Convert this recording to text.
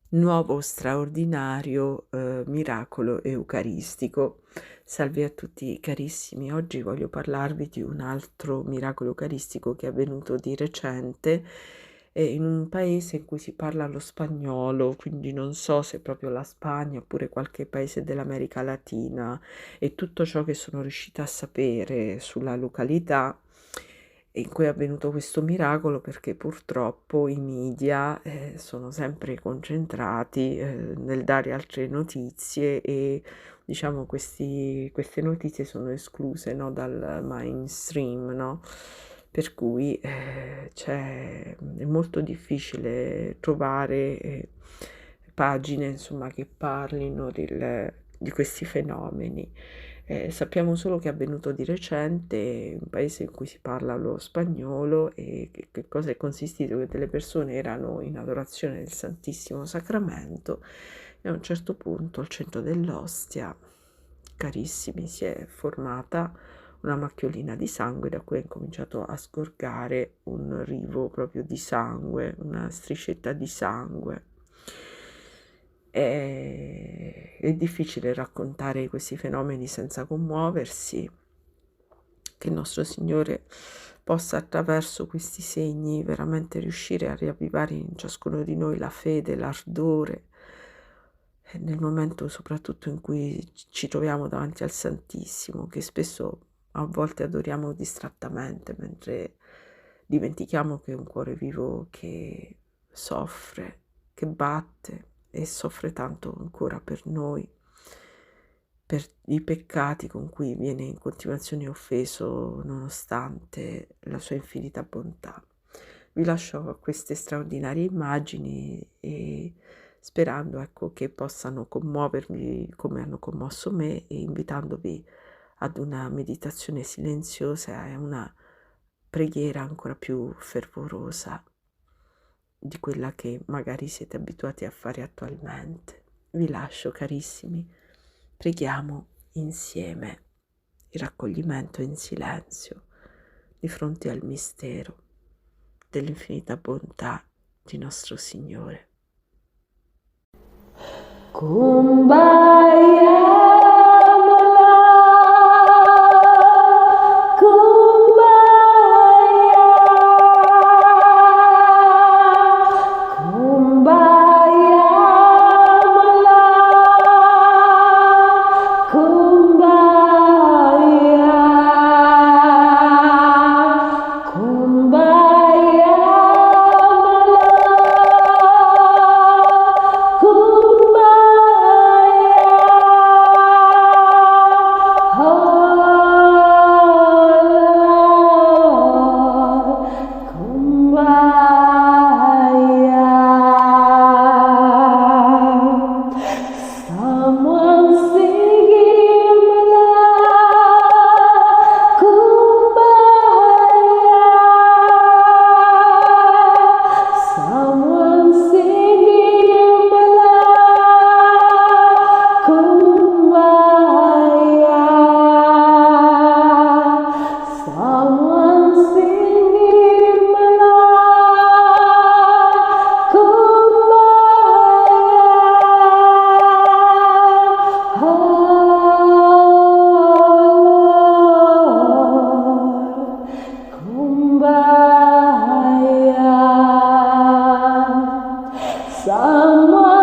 Nuovo straordinario miracolo eucaristico. Salve a tutti carissimi, oggi voglio parlarvi di un altro miracolo eucaristico che è avvenuto di recente in un paese in cui si parla lo spagnolo, quindi non so se proprio la Spagna oppure qualche paese dell'America Latina, e tutto ciò che sono riuscita a sapere sulla località in cui è avvenuto questo miracolo, perché purtroppo i media sono sempre concentrati nel dare altre notizie e diciamo queste notizie sono escluse, no, dal mainstream, no? Per cui è molto difficile trovare pagine insomma che parlino di questi fenomeni. Sappiamo solo che è avvenuto di recente in un paese in cui si parla lo spagnolo e che cosa è consistito, che delle persone erano in adorazione del Santissimo Sacramento e a un certo punto al centro dell'ostia, carissimi, si è formata una macchiolina di sangue da cui è incominciato a sgorgare un rivo proprio di sangue, una striscetta di sangue. È difficile raccontare questi fenomeni senza commuoversi, che il nostro Signore possa attraverso questi segni veramente riuscire a riavvivare in ciascuno di noi la fede, l'ardore, nel momento soprattutto in cui ci troviamo davanti al Santissimo, che spesso a volte adoriamo distrattamente, mentre dimentichiamo che è un cuore vivo che soffre, che batte e soffre tanto ancora per noi, per i peccati con cui viene in continuazione offeso nonostante la sua infinita bontà. Vi lascio a queste straordinarie immagini e sperando, ecco, che possano commuovervi come hanno commosso me, e invitandovi ad una meditazione silenziosa e una preghiera ancora più fervorosa di quella che magari siete abituati a fare attualmente. Vi lascio, carissimi, preghiamo insieme il raccoglimento in silenzio di fronte al mistero dell'infinita bontà di nostro Signore. Kumbaya. Someone